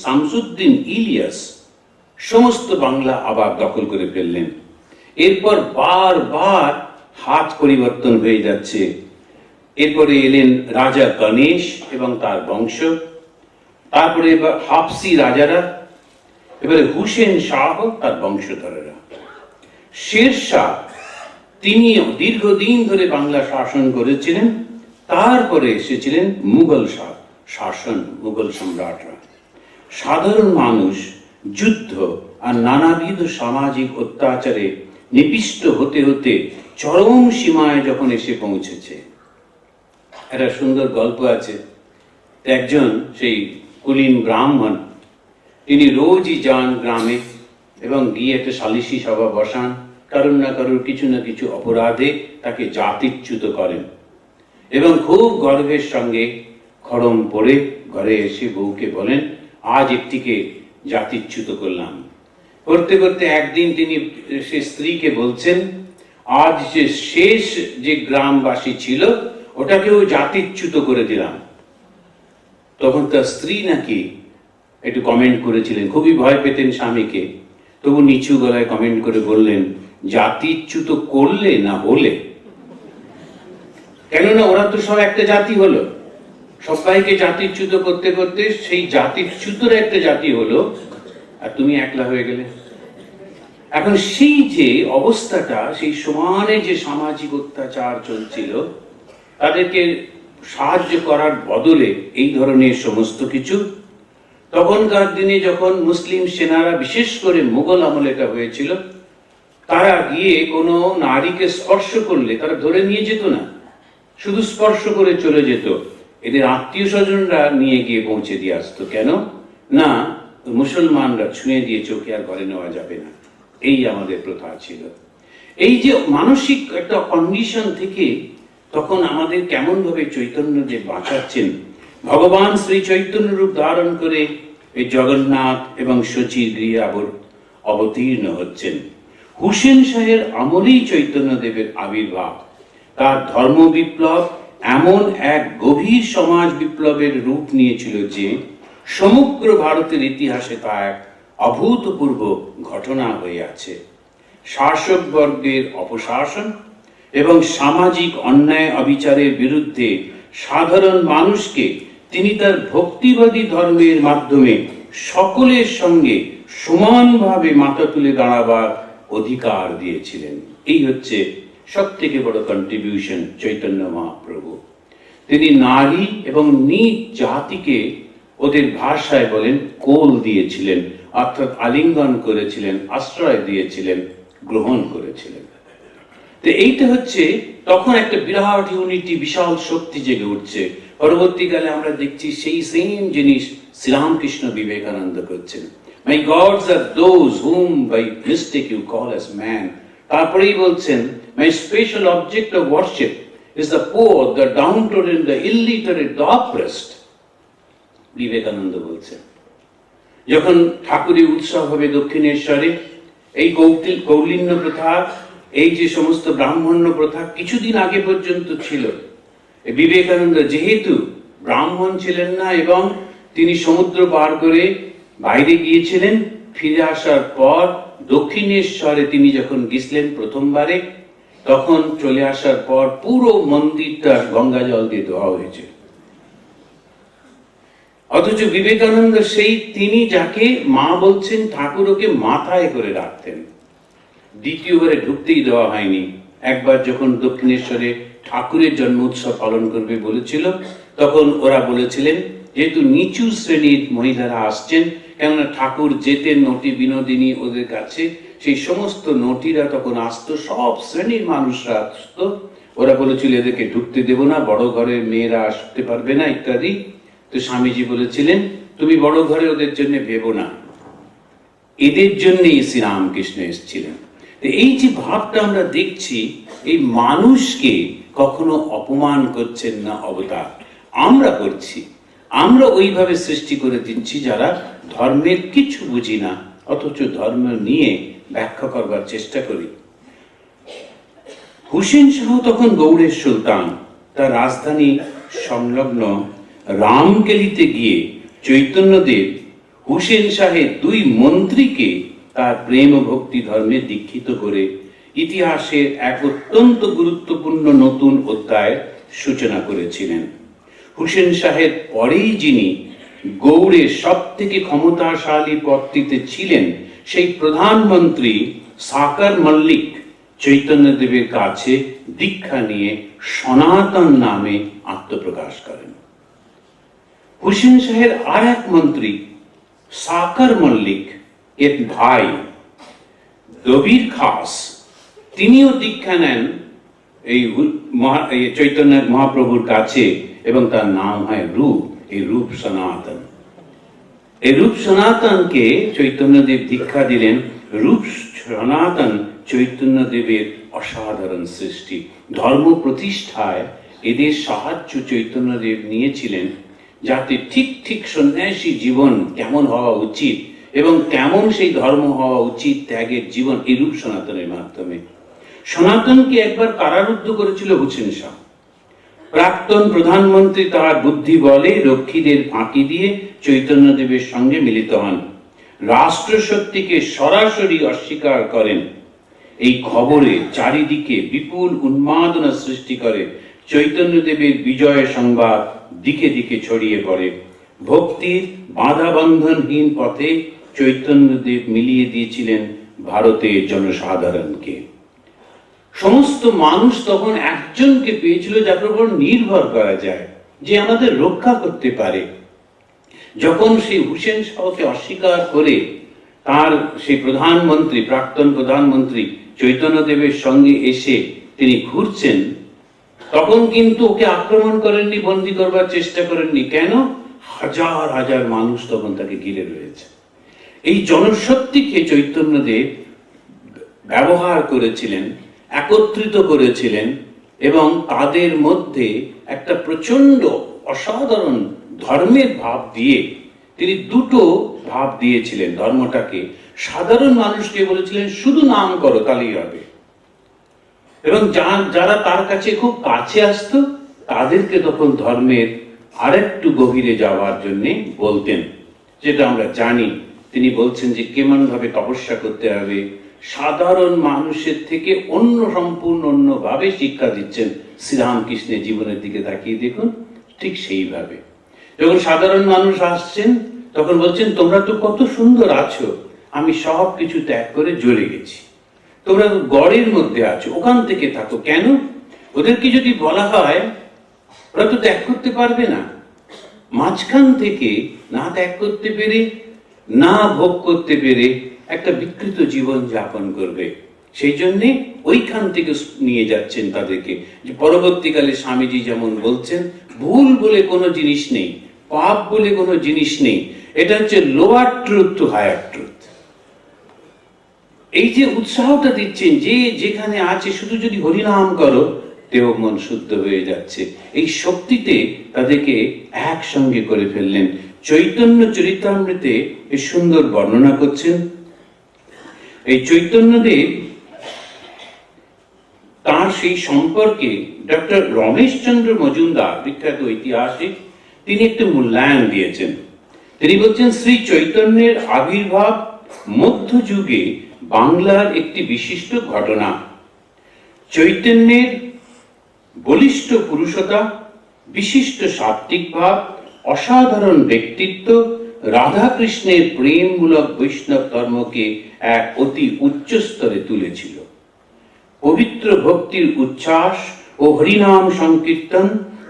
শামসুদ্দিন ইলিয়াস সমস্ত বাংলা আবার দখল করে ফেললেন। এরপর বারবার হাত পরিবর্তন হয়ে যাচ্ছে। এরপরে এলেন রাজা গণেশ এবং তার বংশ, তারপরে এবার হাফসি রাজারা, এবারে হুসেন শাহ তার বংশধরেরা। শেরশাহ তিনি দীর্ঘদিন ধরে বাংলা শাসন করেছিলেন। তারপরে এসেছিলেন মুঘল শাসন, মুঘল সম্রাটরা। সাধারণ মানুষ যুদ্ধ আর নানাবিধ সামাজিক অত্যাচারে নিপিষ্ট হতে হতে চরম সীমায় যখন এসে পৌঁছেছে। একটা সুন্দর গল্প আছে। একজন সেই কুলীন ব্রাহ্মণ, তিনি রোজই যান গ্রামে এবং গিয়ে একটা সালিশি সভা বসান। কারোর না কারোর কিছু না কিছু অপরাধে তাকে জাতিচ্যুত করেন এবং খুব গর্বের সঙ্গে খড়ম পড়ে ঘরে এসে বউকে বলেন, আজ একটিকে জাতিচ্যুত করলাম। করতে করতে একদিন তিনি সে স্ত্রীকে বলছেন, আজ যে শেষ যে গ্রামবাসী ছিল ওটাকেও জাতিচ্যুত করে দিলাম। তখন তার স্ত্রী নাকি একটু কমেন্ট করেছিলেন, খুবই ভয় পেতেন স্বামীকে, তবু নিচু গলায় কমেন্ট করে বললেন, জাতিচ্যুত করলে না হলে? কেননা ওরা তো সব একটা জাতি হলো, সবাইকে জাতিচ্যুত করতে করতে সেই জাতিচ্যুতর একটা জাতি হলো, আর তুমি একলা হয়ে গেলে। এখন সেই যে অবস্থাটা, সেই সমানে যে সামাজিক অত্যাচার চলছিল, তাদেরকে সাহায্য করার বদলে এই ধরনের সমস্ত কিছু। তখনকার দিনে যখন মুসলিম সেনারা, বিশেষ করে মুঘল আমলে এটা হয়েছিল, তারা গিয়ে কোনো নারীকে স্পর্শ করলে তারা ধরে নিয়ে যেত না, শুধু স্পর্শ করে চলে যেত। এদের আত্মীয় স্বজনরা নিয়ে গিয়ে পৌঁছে দিয়ে আসতো। কেন না, মুসলমানরা ছুঁয়ে দিয়ে চোখে আর ঘরে নেওয়া যাবে না, এই আমাদের প্রথা ছিল। এই যে মানসিক একটা কন্ডিশন থেকে তখন আমাদের কেমন ভাবে চৈতন্য যে বাঁচাচ্ছেন, ভগবান শ্রী চৈতন্য রূপ ধারণ করে এই জগন্নাথ এবং শচীর গৃহে অবতীর্ণ হচ্ছেন। হুসেন শাহের আমলেই চৈতন্য দেবের আবির্ভাব। তার ধর্ম বিপ্লব এমন এক গভীর সমাজ বিপ্লবের রূপ নিয়েছিল যে সমগ্র ভারতের ইতিহাসে তা এক অভূতপূর্ব ঘটনা হয়ে আছে। শাসক বর্গের অপশাসন এবং সামাজিক অন্যায় অবিচারের বিরুদ্ধে সাধারণ মানুষকে তিনি তার ভক্তিবাদী ধর্মের মাধ্যমে সকলের সঙ্গে সমানভাবে মাথা তুলে দাঁড়াবার অধিকার দিয়েছিলেন। এই হচ্ছে সব থেকে বড় কন্ট্রিবিউশন চৈতন্য মহাপ্রভু। তিনি নারী এবং নিজ জাতিকে ওদের ভাষায় বলেন কোল দিয়েছিলেন, অর্থাৎ আলিঙ্গন করেছিলেন, আশ্রয় দিয়েছিলেন, গ্রহণ করেছিলেন। তো এইটা হচ্ছে তখন একটা বিরাট ইউনিটি, বিশাল শক্তি জেগে উঠছে। পরবর্তীকালে আমরা দেখছি সেই সেম জিনিস শ্রীরামকৃষ্ণ বিবেকানন্দ করছেন। My gods are those whom by mistake you call as man. তারপরেই বলছেন, my special object of worship is the poor, the downtrodden, the illiterate, the oppressed. Vivekananda বলছেন। যখন ঠাকুরের উৎসব হবে দক্ষিণেশ্বরে, এই কৌলিন্য প্রথা, এই যে সমস্ত ব্রাহ্মণ্য প্রথা কিছুদিন আগে পর্যন্ত ছিল। বিবেকানন্দ যেহেতু ব্রাহ্মণ ছিলেন না এবং তিনি সমুদ্র পার করে বাইরে গিয়েছিলেন, ফিরে আসার পর দক্ষিণেশ্বরে তিনি যখন গেছিলেন প্রথমবারে, তখন চলে আসার পর পুরো মন্দিরটা গঙ্গা জল দিয়ে ধোয়া হয়েছে। অথচ বিবেকানন্দ সেই তিনি যাকে মা বলছেন, ঠাকুর ওকে মাথায় করে রাখতেন। দ্বিতীয়বারে ঢুকতেই দেওয়া হয়নি। একবার যখন দক্ষিণেশ্বরে ঠাকুরের জন্ম উৎসব পালন করবে বলেছিল, তখন ওরা বলেছিলেন যেহেতু নিচু শ্রেণীর মহিলারা আসছেন, কেননা ঠাকুর যেতেন নটি বিনোদিনী ওদের কাছে, সেই সমস্ত নটিরা তখন আসতো, সব শ্রেণীর মানুষরা আসতো। ওরা বলেছিল এদেরকে ঢুকতে দেব না, বড় ঘরের মেয়েরা আসতে পারবে না ইত্যাদি। তো স্বামীজি বলেছিলেন, তুমি বড় ঘরে ওদের জন্য ভেবো না, এদের জন্যই শ্রীরামকৃষ্ণ এসেছিলেন। এই যে ভাবটা আমরা দেখছি, এই মানুষকে কখনো অপমান করছেন না অবতার, আমরা করছি। আমরা ওইভাবে সৃষ্টি করে দিচ্ছি যারা ধর্মের কিছু বুঝি না, অথচ ধর্ম নিয়ে ব্যাখ্যা করবার চেষ্টা করি। হুসেন শাহ তখন গৌড়ের সুলতান। তার রাজধানী সংলগ্ন রামকেলিতে গিয়ে চৈতন্যদেব হুসেন শাহের 2 মন্ত্রীকে তার প্রেম ও ভক্তি ধর্মে দীক্ষিত করে ইতিহাসের এক অত্যন্ত গুরুত্বপূর্ণ নতুন অধ্যায়ের সূচনা করেছিলেন। হুসেন শাহের পরেই যিনি গৌড়ের সব থেকে ক্ষমতাশালী পদটিতে ছিলেন, সেই প্রধানমন্ত্রী সাকার মল্লিক চৈতন্যদেবের কাছে দীক্ষা নিয়ে সনাতন নামে আত্মপ্রকাশ করেন। হুসেন শাহের আর এক মন্ত্রী সাকার মল্লিক এর ভাই দবির খাস, তিনিও দীক্ষা নেন এই চৈতন্য মহাপ্রভুর কাছে এবং তার নাম হয় রূপ, এই রূপ সনাতন। এই রূপ সনাতনকে চৈতন্যদেব দীক্ষা দিলেন। রূপ সনাতন চৈতন্যদেবের অসাধারণ সৃষ্টি। ধর্ম প্রতিষ্ঠায় এদের সাহায্য চৈতন্যদেব নিয়েছিলেন, যাতে ঠিক ঠিক সন্ন্যাসী জীবন কেমন হওয়া উচিত এবং কেমন সেই ধর্ম হওয়া উচিত, ত্যাগের জীবন, এই রূপ সনাতনের মাধ্যমে। সনাতনকে একবার কারারুদ্ধ করেছিল হুসেন শাহ। প্রাক্তন প্রধানমন্ত্রী তার বুদ্ধি বলে রক্ষীদের ফাঁকি দিয়ে চৈতন্যদেবের সঙ্গে মিলিত হন, রাষ্ট্রশক্তিকে সরাসরি অস্বীকার করেন। এই খবরে চারিদিকে বিপুল উন্মাদনা সৃষ্টি করে। চৈতন্যদেবের বিজয় সংবাদ দিকে দিকে ছড়িয়ে পড়ে। ভক্তির বাধাবন্ধনহীন পথে চৈতন্যদেব মিলিয়ে দিয়েছিলেন ভারতের জনসাধারণকে। সমস্ত মানুষ তখন একজনকে পেয়েছিল যার উপর নির্ভর করা যায়, যে আমাদের রক্ষা করতে পারে। যখন সেই হুসেন শাহকে অস্বীকার করে তার সেই প্রধানমন্ত্রী, প্রাক্তন প্রধানমন্ত্রী চৈতন্যদেবের সঙ্গে এসে তিনি ঘুরছেন, তখন কিন্তু ওকে আক্রমণ করেননি, বন্দী করবার চেষ্টা করেননি। কেন? হাজার হাজার মানুষ তখন তাকে ঘিরে রয়েছে। এই জনশক্তিকে চৈতন্যদেব ব্যবহার করেছিলেন, একত্রিত করেছিলেন এবং তাদের মধ্যে একটা প্রচন্ড অসাধারণ ধর্মের ভাব দিয়ে তিনি দুটো ভাব দিয়েছিলেন ধর্মটাকে। সাধারণ মানুষকে বলেছিলেন শুধু নাম করো তাহলেই হবে, এবং যারা তার কাছে খুব কাছে আসতো তাদেরকে তখন ধর্মের আরেকটু গভীরে যাওয়ার জন্য বলতেন, যেটা আমরা জানি। তিনি বলছেন যে কেমন ভাবে তপস্যা করতে হবে, সাধারণ মানুষের থেকে সম্পূর্ণ অন্যভাবে শিক্ষা দিচ্ছেন। শ্রীরামকৃষ্ণের জীবনের দিকে তাকিয়ে দেখুন, ঠিক সেইভাবে যখন সাধারণ মানুষ আসছেন তখন বলছেন তোমরা তো কত সুন্দর আছো, আমি সব কিছু ত্যাগ করে জ্বলে গেছি, তোমরা গড়ের মধ্যে আছো, ওখান থেকে থাকো। কেন? ওদেরকে যদি বলা হয় ওরা তো ত্যাগ করতে পারবে না, মাঝখান থেকে না ত্যাগ করতে পেরে, না ভোগ করতে পেরে একটা বিকৃত জীবন যাপন করবে। সেই জন্যে ওইখান থেকে নিয়ে যাচ্ছেন তাদেরকে। যে পরবর্তীকালে স্বামীজি যেমন বলছেন, ভুল বলে কোনো জিনিস নেই, পাপ বলে কোনো জিনিস নেই, এটা হচ্ছে lower truth to higher truth. এই যে উৎসাহটা দিচ্ছেন, যে যেখানে আছে শুধু যদি হরিনাম করো দেহ মন শুদ্ধ হয়ে যাচ্ছে, এই শক্তিতে তাদেরকে একসঙ্গে করে ফেললেন। চৈতন্য চরিতামৃতে এই সুন্দর বর্ণনা করছেন। এই চৈতন্যদেব তার সেই সম্পর্কে ডক্টর রমেশচন্দ্র মজুমদার, বিখ্যাত ঐতিহাসিক, তিনি একটি মূল্যায়ন দিয়েছেন। তিনি বলছেন শ্রী চৈতন্যের আবির্ভাব মধ্যযুগে বাংলার একটি বিশিষ্ট ঘটনা। চৈতন্যের বলিষ্ঠ পুরুষতা, বিশিষ্ট সাত্ত্বিক ভাব, অসাধারণ ব্যক্তিত্ব রাধাকৃষ্ণের প্রেমমূলক বৈষ্ণব ধর্মকে এক অতি উচ্চ স্তরে তুলেছিল। পবিত্র ভক্তির উচ্ছ্বাস ও হরিনাম সংকীর্তন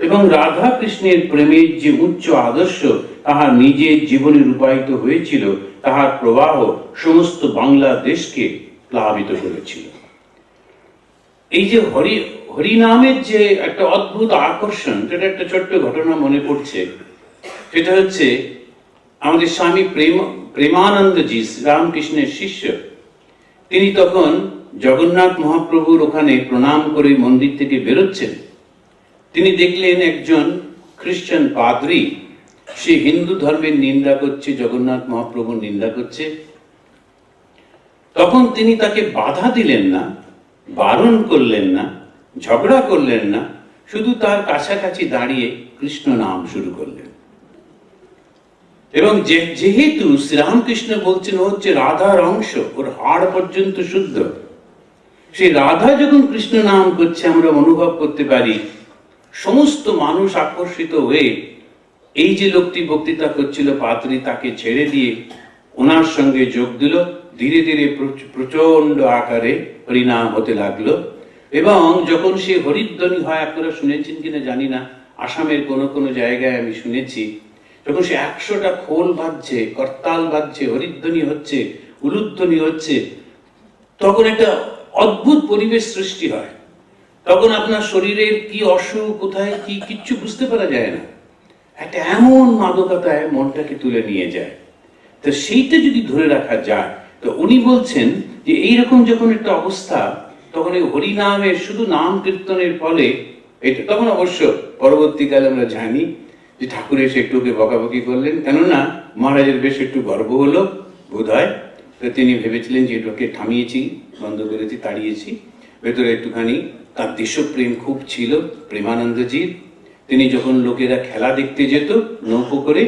এবং রাধাকৃষ্ণের প্রেমের যে উচ্চ আদর্শ তাহার নিজের জীবনে রূপায়িত হয়েছিল, তাহার প্রবাহ সমস্ত বাংলাদেশকে প্লাবিত করেছিল। এই যে হরিনামের যে একটা অদ্ভুত আকর্ষণ, সেটা একটা ছোট্ট ঘটনা মনে পড়ছে। সেটা হচ্ছে আমাদের স্বামী প্রেমানন্দজি, রামকৃষ্ণের শিষ্য, তিনি তখন জগন্নাথ মহাপ্রভুর ওখানে প্রণাম করে মন্দির থেকে বেরোচ্ছেন। তিনি দেখলেন একজন খ্রিস্টান পাদ্রী, সে হিন্দু ধর্মের নিন্দা করছে, জগন্নাথ মহাপ্রভুর নিন্দা করছে। তখন তিনি তাকে বাধা দিলেন না, বারণ করলেন না, ঝগড়া করলেন না, শুধু তার কাছাকাছি দাঁড়িয়ে কৃষ্ণ নাম শুরু করলেন। এবং যেহেতু শ্রীরামকৃষ্ণ বলছেন ও হচ্ছে রাধার অংশ, ওর হাড় পর্যন্ত শুদ্ধ, সেই রাধা যখন কৃষ্ণ নাম করছে আমরা অনুভব করতে পারি সমস্ত মানুষ আকর্ষিত হয়ে এই যে লোকটি বক্তৃতা করছিল পাত্রী, তাকে ছেড়ে দিয়ে ওনার সঙ্গে যোগ দিল। ধীরে ধীরে প্রচন্ড আকারে পরিণাম হতে লাগলো। এবং যখন সে হরিধ্বনি হয়, আপনারা শুনেছেন কিনা জানি না, আসামের কোন কোন জায়গায় আমি শুনেছি, যখন সে 100টা খোল বাজছে, করতাল বাজছে, হরিধ্বনি হচ্ছে, উলুধ্বনি হচ্ছে, তখন একটা অদ্ভুত পরিবেশ সৃষ্টি হয়। তখন আপনার শরীরের কি অসুখ, কোথায় কি, কিচ্ছু বুঝতে পারা যায় না। একটা এমন মাদকতায় মনটাকে তুলে নিয়ে যায়। তো সেইটা যদি ধরে রাখা যায়, তো উনি বলছেন যে এইরকম যখন একটা অবস্থা, তখন এই হরিনামের শুধু নাম কীর্তনের ফলে এটা, তখন অবশ্য পরবর্তীকালে আমরা জানি যে ঠাকুর এসে একটু ওকে বকাবকি করলেন, কেননা মহারাজের বেশ একটু গর্ব হলো বোধ হয়। তো তিনি ভেবেছিলেন যে এটাকে থামিয়েছি, বন্ধ করেছি, তাড়িয়েছি। ভেতরে একটুখানি তার দেশপ্রেম খুব ছিল প্রেমানন্দজির। তিনি যখন লোকেরা খেলা দেখতে যেত নৌকো করে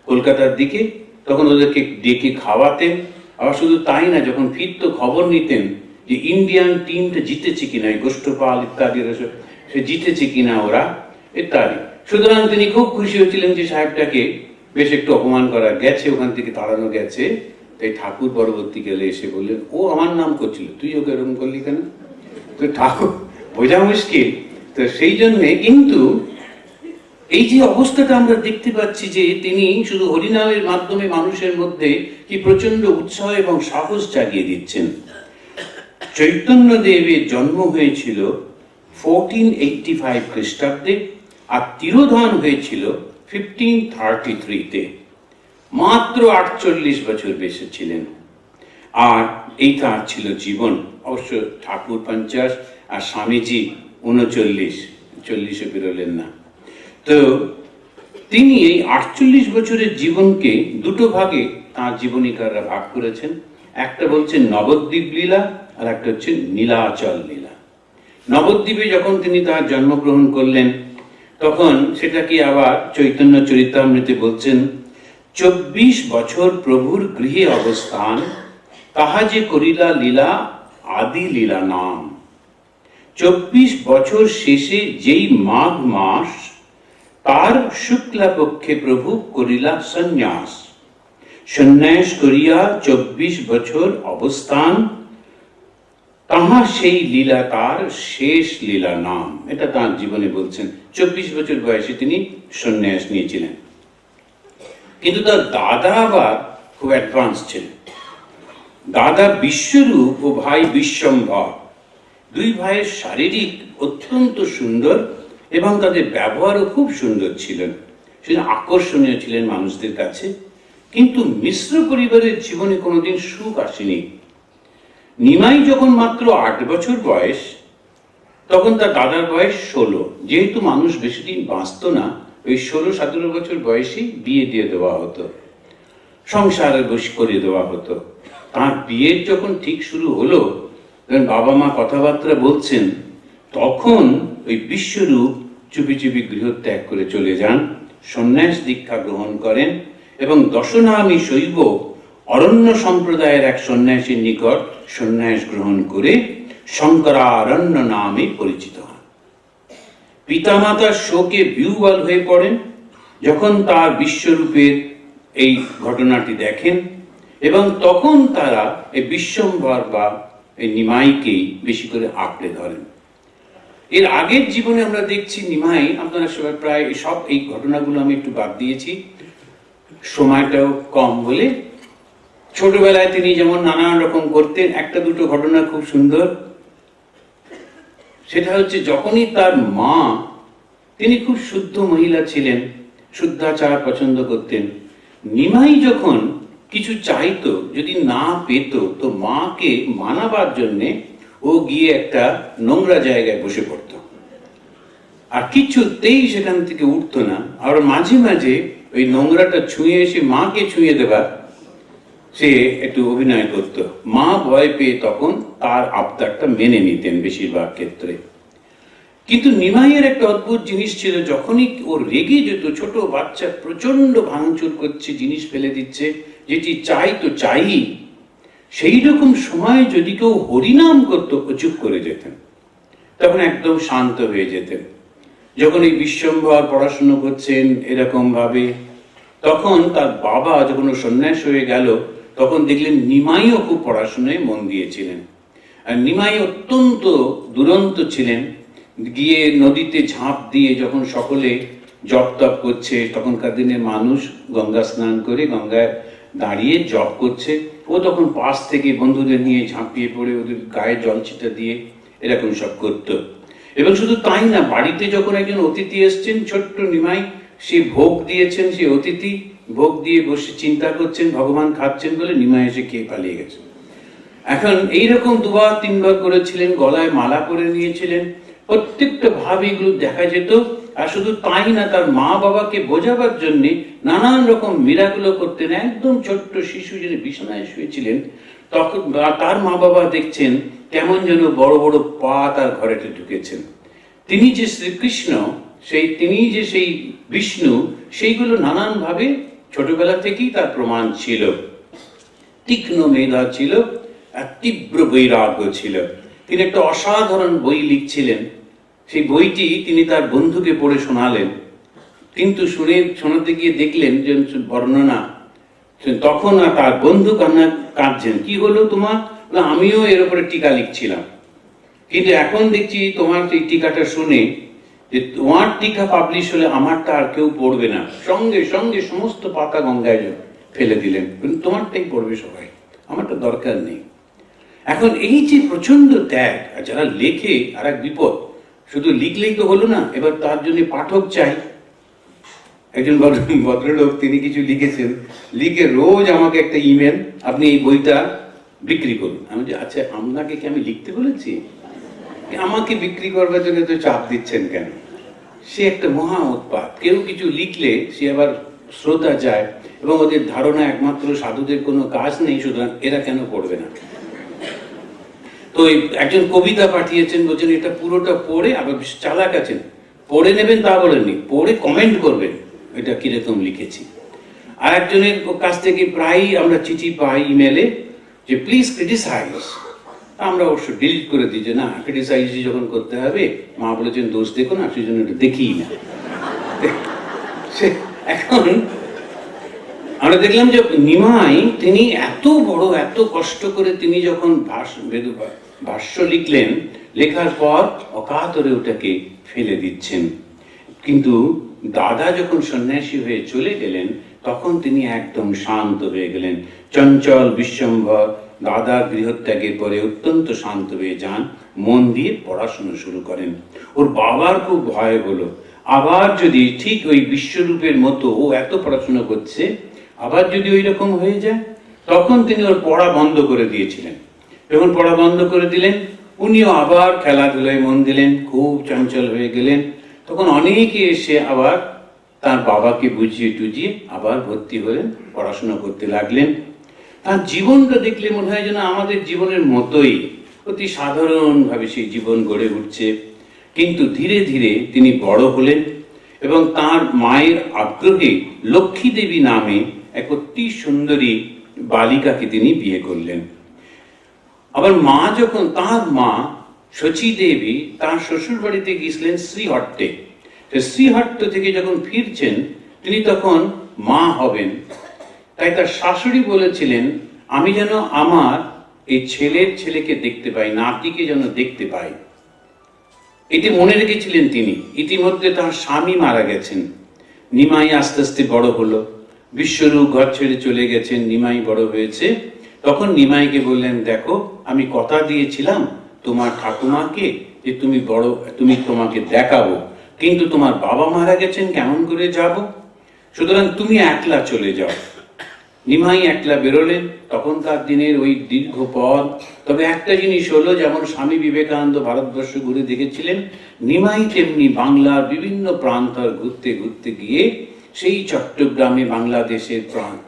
কলকাতার দিকে, তখন ওদেরকে ডেকে খাওয়াতেন। আবার শুধু তাই না, যখন ফিরত খবর নিতেন যে ইন্ডিয়ান টিমটা জিতেছে কিনা, গোষ্ঠপাল ইত্যাদি, সে জিতেছে কিনা ওরা ইত্যাদি। সুতরাং তিনি খুব খুশি হয়েছিলেন যে সাহেবটাকে বেশ একটু অপমান করা গেছে, ওখান থেকে তাড়ানো গেছে। তাই ঠাকুর পরবর্তীকালে এসে বললেন, ও আমার নাম করছিল, তুই ওকে এরকম করলি কেন? তো ঠাকুর বোঝা মুশকিল। তো সেই জন্যে কিন্তু এই যে অবস্থাটা আমরা দেখতে পাচ্ছি যে তিনি শুধু হরিনামের মাধ্যমে মানুষের মধ্যে কি প্রচন্ড উৎসাহ এবং সাহস জাগিয়ে দিচ্ছেন। চৈতন্য দেবের জন্ম হয়েছিল 1485 খ্রিস্টাব্দে, আর তিরোধান হয়েছিল 1533-তে। মাত্র 48 বছর বেঁচে ছিলেন। আর এই তার ছিল জীবন। অবশ্য ঠাকুর 50 আর স্বামীজি 39, 40-এ বেরোলেন না। তো তিনি এই 48 বছরের জীবনকে দুটো ভাগে তাঁর জীবনীকাররা ভাগ করেছেন। একটা বলছেন নবদ্বীপ লীলা, আর একটা হচ্ছে নীলাচল লীলা। নবদ্বীপে যখন তিনি তার জন্মগ্রহণ করলেন, তখন সেটাকে আবার চৈতন্য চরিতামৃতে বলছেন, 24 বছর প্রভুর গৃহে অবস্থান, তাহা যে করিলা লীলা আদি লীলা নাম। 24 বছর শেষে যেই মাঘ মাস, তার শুক্লা পক্ষে প্রভু করিলা সন্ন্যাস। সন্ন্যাস করিয়া 24 বছর অবস্থান, তাহা সেই লীলা তার শেষ লীলা নাম। এটা তার জীবনে বলছেন। 24 বছর বয়সে তিনি সন্ন্যাস নিয়েছিলেন। কিন্তু তার দাদা আবার খুব অ্যাডভান্স ছিলেন। দাদা বিশ্বরূপ ও ভাই বিশ্বম্ভর, দুই ভাইয়ের শারীরিক অত্যন্ত সুন্দর এবং তাদের ব্যবহারও খুব সুন্দর ছিলেন, সেটা আকর্ষণীয় ছিলেন মানুষদের কাছে। কিন্তু মিশ্র পরিবারের জীবনে কোনোদিন সুখ আসেনি। নিমাই যখন মাত্র 8 বছর বয়স, তখন তার দাদার বয়স 16। যেহেতু মানুষ বেশি দিন বাঁচত না, ওই 16-17 বছর বয়সে বিয়ে দিয়ে দেওয়া হতো, সংসারে বস করে দেওয়া হতো। তার বিয়ের যখন ঠিক শুরু হলো, বাবা মা কথাবার্তা বলছেন, তখন ওই বিশ্বরূপ চুপি চুপি গৃহত্যাগ করে চলে যান, সন্ন্যাস দীক্ষা গ্রহণ করেন এবং দশনামী শৈব অরণ্য সম্প্রদায়ের এক সন্ন্যাসীর নিকট সন্ন্যাস গ্রহণ করে শঙ্করারণ্য নামে পরিচিত হন। পিতামাতার শোকে বিহ্বল হয়ে পড়েন যখন তার বিশ্বরূপের এই ঘটনাটি দেখেন, এবং তখন তারা এই বিশ্বম্ভর বা এই নিমাইকেই বেশি করে আঁকড়ে ধরেন। এর আগের জীবনে আমরা দেখছি নিমাই, আপনারা সবাই প্রায় সব এই ঘটনাগুলো আমি একটু বাদ দিয়েছি, সময়টাও কম বলে। ছোটবেলায় তিনি যেমন নানান রকম করতেন, একটা দুটো ঘটনা খুব সুন্দর। সেটা হচ্ছে যখনই তার মা, তিনি খুব শুদ্ধ মহিলা ছিলেন, শুদ্ধাচার পছন্দ করতেন। নিমাই যখন কিছু চাইতো, যদি না পেত, তো মাকে মানাবার জন্যে ও গিয়ে একটা নোংরা জায়গায় বসে পড়ত, আর কিছুতেই সেখান থেকে উঠতো না। আর মাঝে মাঝে ওই নোংরাটা ছুঁয়ে এসে মাকে ছুঁয়ে দেবার সে একটু অভিনয় করত। মা ভয় পেয়ে তখন তার আবদারটা মেনে নিতেন বেশিরভাগ ক্ষেত্রে। কিন্তু নিমাইয়ের একটা অদ্ভুত জিনিস ছিল, যখনই ওর রেগে যেত, ছোট বাচ্চা প্রচন্ড ভাঙচুর করছে, জিনিস ফেলে দিচ্ছে, যেটি চাই তো চাই, সেই রকম সময় যদি কেউ হরিনাম করতো ও চুপ করে যেতেন, তখন একদম শান্ত হয়ে যেতেন। যখন এই বিশ্বম্ভর পড়াশুনো করছেন এরকম ভাবে, তখন তার বাবা যখন ও সন্ন্যাস হয়ে গেল, তখন দেখলেন নিমাইও খুব পড়াশোনায় মন দিয়েছিলেন। আর নিমাই অত্যন্ত দুরন্ত ছিলেন। গিয়ে নদীতে ঝাঁপ দিয়ে যখন সকলে জপ তপ করছে, তখনকার দিনের মানুষ গঙ্গা স্নান করে গঙ্গায় দাঁড়িয়ে জপ করছে, ও তখন পাশ থেকে বন্ধুদের নিয়ে ঝাঁপিয়ে পড়ে ওদের গায়ে জল ছিটা দিয়ে এরকম সব করতো। এবং শুধু তাই না, বাড়িতে যখন একজন অতিথি এসছেন, ছোট্ট নিমাই সে ভোগ দিয়েছেন, সে অতিথি ভোগ দিয়ে বসে চিন্তা করছেন, ভগবান খাচ্ছেন বলে নিমাই এসে খেয়ে পালিয়ে গেছে। এখন এইরকম দুবার তিনবার করেছিলেন, গলায় মালা করে নিয়েছিলেন, প্রত্যেকটা ভাবে এগুলো দেখা যেত। আর শুধু তাই না, তার মা বাবাকে বোঝাবার জন্য নানান রকম মিরাকল করতেন। একদম ছোট্ট শিশু যিনি বিছানায় শুয়েছিলেন, তখন তার মা বাবা দেখছেন কেমন যেন বড় বড় পা তার ঘরেতে ঢুকেছেন। তিনি যে শ্রীকৃষ্ণ, তিনি যে সেই বিষ্ণু, সেইগুলো নানান ভাবে ছোটবেলা থেকেই তার প্রমাণ ছিল। তীক্ষ্ণ মেধা ছিল আর তীব্র বৈরাগ্য ছিল। তিনি একটা অসাধারণ বই লিখছিলেন, সেই বইটি তিনি তার বন্ধুকে পড়ে শোনালেন। কিন্তু শোনাতে গিয়ে দেখলেন যে বর্ণনা, তখন তার বন্ধু কাঁদছেন। কি হলো তোমার? আমিও এর উপরে টিকা লিখছিলাম, কিন্তু এখন দেখছি তোমার এই টিকাটা শুনে যে তোমার টিকা পাবলিশ হলে আমারটা আর কেউ পড়বে না। সঙ্গে সঙ্গে সমস্ত পাতা গঙ্গায় ফেলে দিলেন, তোমারটাই পড়বে সবাই, আমারটা দরকার নেই। এখন এই যে প্রচন্ড ত্যাগ, আর যারা লেখে আর এক বিপদ, শুধু লিখলেই তো হলো না, এবার তার জন্য পাঠক চাই। একজন ভদ্রলোক, তিনি কিছু লিখেছেন, লিখে রোজ আমাকে একটা ইমেল, আপনি এই বইটা বিক্রি করুন। আমি যে আচ্ছা, আপনাকে কি আমি লিখতে বলেছি? আমাকে বিক্রি করবার জন্য তো চাপ দিচ্ছেন কেন? সে একটা মহা উৎপাত। কেউ কিছু লিখলে সে আবার শ্রোতা যায়, এবং ওদের ধারণা একমাত্র সাধুদের কোনো কাজ নেই, সুতরাং এরা কেন পড়বে না। তো একজন কবিতা পাঠিয়েছেন, বলছেন এটা পুরোটা পড়ে, আবার চালাক আছেন, পড়ে নেবেন তা বলেননি, পড়ে কমেন্ট করবেন এটা কিরকম লিখেছি। আর একজনের কাছ থেকে প্রায়ই আমরা চিঠি পাই ইমেলে যে প্লিজ ক্রিটিসাইজ। আমরা অবশ্য ডিলিট করে দিই যে না, ক্রিটিসাইজ যখন করতে হবে, মা বলেছেন দোষ দেখো না, সেই জন্য এটা দেখিই না। এখন আমরা দেখলাম যে নিমাই, তিনি এত বড়, এত কষ্ট করে তিনি যখন ভাষ্য লিখলেন, লেখার পর অকাতরে ওটাকে ফেলে দিচ্ছেন। কিন্তু দাদা যখন সন্ন্যাসী হয়ে চলে গেলেন, তখন তিনি একদম শান্ত হয়ে গেলেন। চঞ্চল বিশ্বম্ভর দাদার গৃহত্যাগের পরে অত্যন্ত শান্ত হয়ে যান, মন দিয়ে পড়াশোনা শুরু করেন। ওর বাবার খুব ভয় হলো, আবার যদি ঠিক ওই বিশ্বরূপের মতো ও এত পড়াশোনা করছে, আবার যদি ওই রকম হয়ে যায়। তখন তিনি ওর পড়া বন্ধ করে দিয়েছিলেন। যখন পড়া বন্ধ করে দিলেন, উনিও আবার খেলাধুলায় মন দিলেন, খুব চঞ্চল হয়ে গেলেন। তখন অনেকে এসে আবার তার বাবাকে বুঝিয়ে টুজিয়ে আবার ভর্তি হলেন, পড়াশোনা করতে লাগলেন। তার জীবনটা দেখলে মনে হয় যেন আমাদের জীবনের মতোই, অতি সাধারণভাবে সেই জীবন গড়ে উঠছে। কিন্তু ধীরে ধীরে তিনি বড় হলেন, এবং তার মায়ের আগ্রহে লক্ষ্মী দেবী নামে এক অতি সুন্দরী বালিকাকে তিনি বিয়ে করলেন। আবার মা যখন, তার মা শচী দেবী তার শ্বশুর বাড়িতে গিয়েছিলেন শ্রীহট্টে। শ্রীহট্ট থেকে যখন ফিরছেন, তিনি তখন মা হবেন। তাই তার শাশুড়ি বলেছিলেন, আমি যেন আমার এই ছেলেকে দেখতে পাই, নাতিকে যেন দেখতে পাই। এটি মনে রেখেছিলেন তিনি। ইতিমধ্যে তার স্বামী মারা গেছেন, নিমাই আস্তে আস্তে বড় হলো, বিশ্বরূপ ঘর ছেড়ে চলে গেছেন, নিমাই বড় হয়েছে। তখন নিমাইকে বললেন, দেখো আমি কথা দিয়েছিলাম তোমার ঠাকুমাকে যে তুমি তোমাকে দেখাবো, কিন্তু তোমার বাবা মারা গেছেন, কেমন করে যাব, সুতরাং তুমি একলা চলে যাও। নিমাই একলা বেরোলেন। তখনকার দিনের ওই দীর্ঘ পথ। তবে একটা জিনিস হলো, যেমন স্বামী বিবেকানন্দ ভারতবর্ষ ঘুরে দেখেছিলেন, নিমাই তেমনি বাংলার বিভিন্ন প্রান্তর ঘুরতে ঘুরতে গিয়ে সেই চট্টগ্রামে, বাংলাদেশের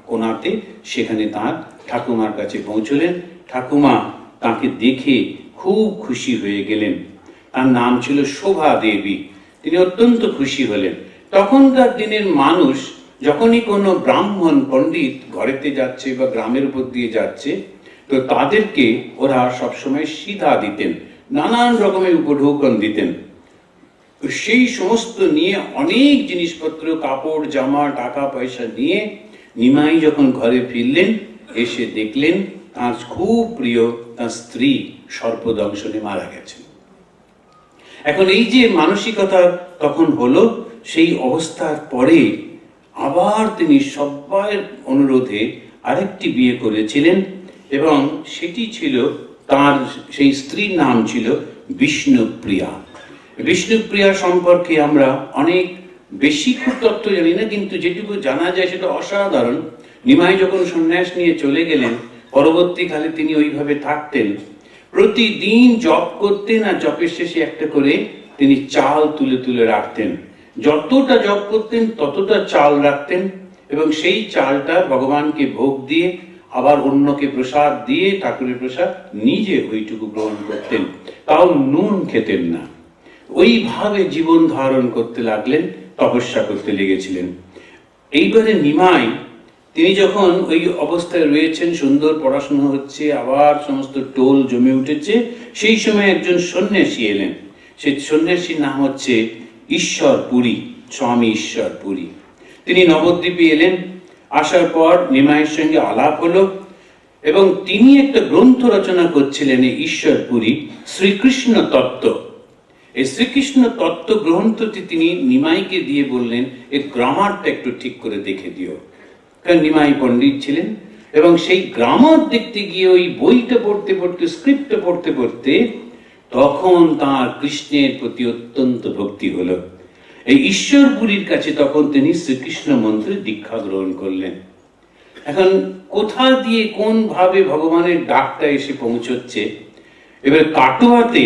কোনাতে, সেখানে তার ঠাকুমার কাছে পৌঁছলেন। ঠাকুমা তাকে দেখে খুব খুশি হয়ে গেলেন। তার নাম ছিল শোভা দেবী। তিনি অত্যন্ত খুশি হলেন। তখনকার দিনের মানুষ যখনই কোনো ব্রাহ্মণ পণ্ডিত ঘরেতে যাচ্ছে বা গ্রামের উপর দিয়ে যাচ্ছে, তো তাদেরকে ওরা সবসময় সিধা দিতেন, নানান রকমের উপঢৌকন দিতেন। সেই সমস্ত নিয়ে অনেক জিনিসপত্র, কাপড় জামা টাকা পয়সা নিয়ে নিমাই যখন ঘরে ফিরলেন, এসে দেখলেন তার খুব প্রিয় তার স্ত্রী সর্পদংশনে মারা গেছেন। এখন এই যে মানসিকতা তখন হলো, সেই অবস্থার পরে আবার তিনি সবার অনুরোধে আরেকটি বিয়ে করেছিলেন, এবং সেটি ছিল তার সেই স্ত্রীর নাম ছিল বিষ্ণুপ্রিয়া। বিষ্ণুপ্রিয়া সম্পর্কে আমরা অনেক বেশি খুব তথ্য জানি না, কিন্তু যেটুকু জানা যায় সেটা অসাধারণ। নিমাই যখন সন্ন্যাস নিয়ে চলে গেলেন, পরবর্তীকালে তিনি ওইভাবে থাকতেন, প্রতিদিন জপ করতেন, আর জপের শেষে একটা করে তিনি চাল তুলে তুলে রাখতেন। যতটা জপ করতেন ততটা চাল রাখতেন, এবং সেই চালটা ভগবানকে ভোগ দিয়ে আবার অন্যকে প্রসাদ দিয়ে, ঠাকুরের প্রসাদ, নিজে ওইটুকু গ্রহণ করতেন, তাও নুন খেতেন না। ওইভাবে জীবন ধারণ করতে লাগলেন, তপস্যা করতে লেগেছিলেন। এইবারে নিমাই তিনি যখন ওই অবস্থায় রয়েছেন, সুন্দর পড়াশোনা হচ্ছে, আবার সমস্ত টোল জমে উঠেছে, সেই সময় একজন সন্ন্যাসী এলেন। সেই সন্ন্যাসীর নাম হচ্ছে ঈশ্বরপুরী, স্বামী ঈশ্বরপুরী। তিনি নবদ্বীপে এলেন। আসার পর নিমাইয়ের সঙ্গে আলাপ হলো, এবং তিনি একটা গ্রন্থ রচনা করছিলেন, এই ঈশ্বরপুরী, শ্রীকৃষ্ণ তত্ত্ব। এই শ্রীকৃষ্ণ তত্ত্ব গ্রন্থটি তিনি নিমাইকে দিয়ে বললেন, এর গ্রামারটা একটু ঠিক করে দেখে দিও। কারণ নিমাই পণ্ডিত ছিলেন, এবং সেই গ্রামার দেখতে গিয়ে ওই বইটা পড়তে পড়তে, স্ক্রিপ্টটা পড়তে পড়তে, তখন তার কৃষ্ণের প্রতি অত্যন্ত ভক্তি হলো। এই ঈশ্বরপুরীর কাছে তখন তিনি শ্রীকৃষ্ণ মন্ত্রে দীক্ষা গ্রহণ করলেন। এখন কোথা দিয়ে কোন ভাবে ভগবানের ডাকটা এসে পৌঁছচ্ছে। এবার কাটোয়াতে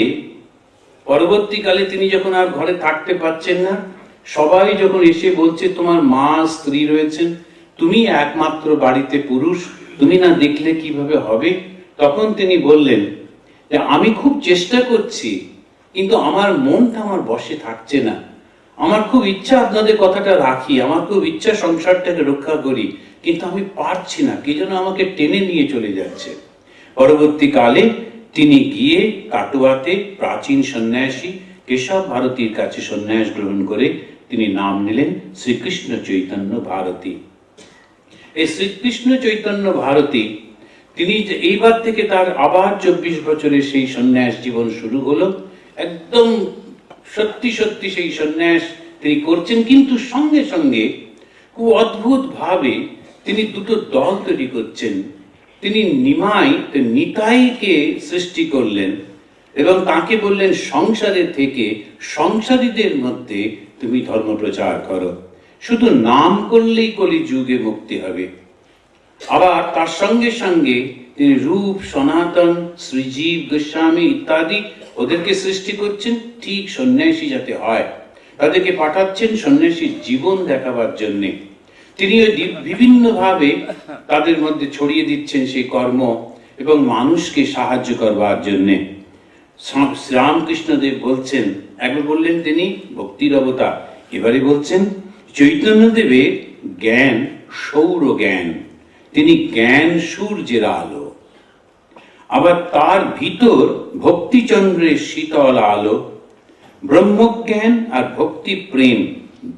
পরবর্তীকালে তিনি যখন আর ঘরে থাকতে পারছেন না, সবাই যখন এসে বলছে তোমার মা স্ত্রী রয়েছেন, তুমি একমাত্র বাড়িতে পুরুষ, তুমি না দেখলে কিভাবে হবে, তখন তিনি বললেন যে আমি খুব চেষ্টা করছি, কিন্তু আমার মনটা আমার বশে থাকছে না। আমার খুব ইচ্ছা আপনাদের কথাটা রাখি, আমার খুব ইচ্ছা সংসারটাকে রক্ষা করি, কিন্তু আমি পারছি না, কি যেন আমাকে টেনে নিয়ে চলে যাচ্ছে। পরবর্তীকালে তিনি গিয়ে কাটোয়াতে প্রাচীন সন্ন্যাসী কেশব ভারতীর কাছে সন্ন্যাস গ্রহণ করে তিনি নাম নিলেন শ্রীকৃষ্ণ চৈতন্য ভারতী। এই শ্রীকৃষ্ণ চৈতন্য ভারতী তিনি এইবার থেকে তার আবার 24 বছরের সেই সন্ন্যাস জীবন শুরু হলো। একদম সত্যি সত্যি সেই সন্ন্যাস তিনি করছেন, কিন্তু সঙ্গে সঙ্গে খুব অদ্ভুত ভাবে তিনি দুটো দল তৈরি করছেন। তিনি নিমাই নিতাইকে সৃষ্টি করলেন, এবং তাকে বললেন সংসারে থেকে সংসারীদের মধ্যে তুমি ধর্ম প্রচার করো, শুধু নাম করলেই কলি যুগে মুক্তি হবে। আবার তার সঙ্গে সঙ্গে তিনি রূপ, সনাতন, শ্রীজীব গোস্বামী ইত্যাদি ওদেরকে সৃষ্টি করছেন, ঠিক সন্ন্যাসী যাতে হয় তাদেরকে পাঠাচ্ছেন সন্ন্যাসীর জীবন দেখাবার জন্যে। তিনি বিভিন্ন ভাবে তাদের মধ্যে ছড়িয়ে দিচ্ছেন সেই কর্ম, এবং মানুষকে সাহায্য করবার জন্যে। শ্রীরামকৃষ্ণদেব বলছেন, একবার বললেন তিনি ভক্তির অবতার, এবারে বলছেন চৈতন্যদেবের জ্ঞান সৌর জ্ঞান, তিনি জ্ঞান সূর্যের আলো। আবার তার ভিতর ভক্তিচন্দ্রের শীতল আলো, ব্রহ্মজ্ঞান আর ভক্তি প্রেম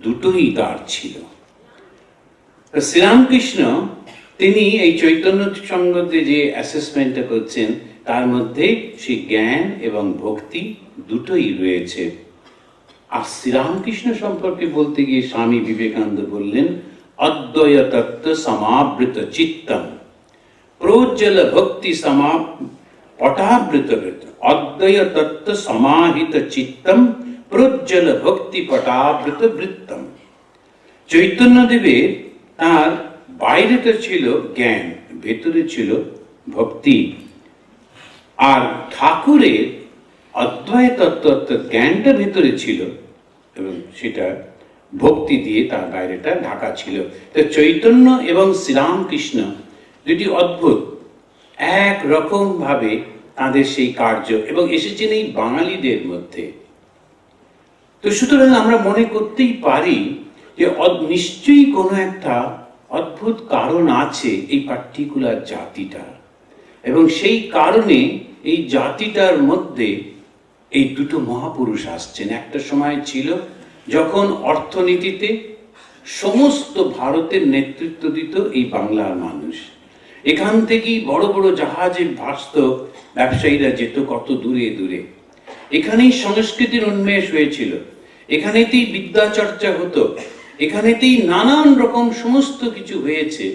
দুটোই তার ছিল। শ্রীরামকৃষ্ণ তিনি এই চৈতন্য সম্বন্ধে যে অ্যাসেসমেন্টটা করছেন, তার মধ্যে সেই জ্ঞান এবং ভক্তি দুটোই রয়েছে। আর শ্রীরামকৃষ্ণ সম্পর্কে বলতে গিয়ে স্বামী বিবেকানন্দ বললেন, অদ্বয় তত্ত্ব সমাবৃত চিত্তম প্রজ্জ্বল ভক্তি পটাবৃত অদ্বয় তত্ত্ব সমাহিত চিত্তম প্রজ্জ্বল ভক্তি পটাবৃত বৃত্তম। চৈতন্যদেবের তার বাইরেটা ছিল জ্ঞান, ভেতরে ছিল ভক্তি। আর ঠাকুরের অদ্বয় তত্ত্ব অর্থাৎ জ্ঞানটা ভেতরে ছিল, এবং সেটা ভক্তি দিয়ে তার বাইরেটা ঢাকা ছিল। তো চৈতন্য এবং শ্রীরামকৃষ্ণ দুটি অদ্ভুত, এক রকম ভাবে তাদের সেই কার্য, এবং এসেছেন এই বাঙালিদের মধ্যে। তো সুতরাং আমরা মনে করতেই পারি যে নিশ্চয়ই কোনো একটা অদ্ভুত কারণ আছে এই পার্টিকুলার জাতিটা, এবং সেই কারণে এই জাতিটার মধ্যে এই দুটো মহাপুরুষ আসছেন। একটা সময় ছিল যখন অর্থনীতিতে সমস্ত ভারতের নেতৃত্ব দিত এই বাংলার মানুষ। এখান থেকেই বড় বড় জাহাজে ভাসত ব্যবসায়ীরা, যেত কত দূরে দূরে। এখানেই সংস্কৃতির উন্মেষ হয়েছিল, এখানেতেই বিদ্যা চর্চা হতো, এখানেতেই নানান রকম সমস্ত কিছু হয়েছে।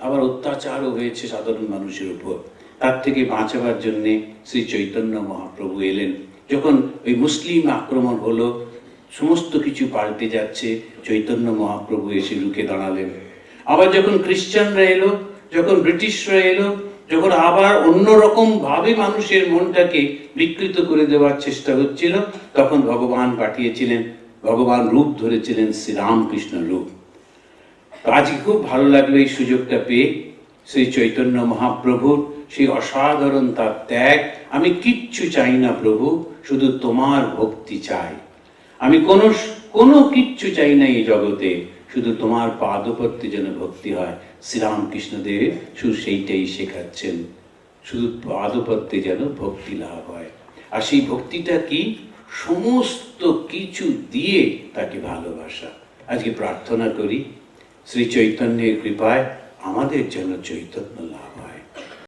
আবার অত্যাচারও হয়েছে সাধারণ মানুষের উপর। তার থেকে বাঁচাবার জন্য শ্রী চৈতন্য মহাপ্রভু এলেন। যখন ওই মুসলিম আক্রমণ হলো, সমস্ত কিছু পাল্টে যাচ্ছে, চৈতন্য মহাপ্রভু এসে রুখে দাঁড়ালেন। আবার যখন খ্রিস্টানরা এলো, যখন ব্রিটিশরা এলো, যখন আবার অন্যরকম ভাবে মানুষের মনটাকে বিকৃত করে দেওয়ার চেষ্টা হচ্ছিল, তখন ভগবান পাঠিয়েছিলেন, ভগবান রূপ ধরেছিলেন শ্রীরামকৃষ্ণ রূপ। আজকে খুব ভালো লাগলো এই সুযোগটা পেয়ে, শ্রী চৈতন্য মহাপ্রভুর সেই অসাধারণ তার ত্যাগ। আমি কিচ্ছু চাই না প্রভু, শুধু তোমার ভক্তি চাই। আমি কোনো কিচ্ছু চাই না এই জগতে, শুধু তোমার পাদপত্যে যেন ভক্তি হয়। শ্রীরামকৃষ্ণ দেব শুধু সেইটাই শেখাচ্ছেন, শুধু পাদপত্যে যেন ভক্তি লাভ হয়। আর সেই ভক্তিটা কি? সমস্ত কিছু দিয়ে তাকে ভালোবাসা। আজকে প্রার্থনা করি শ্রী চৈতন্যের কৃপায় আমাদের যেন চৈতন্য লাভ হয়।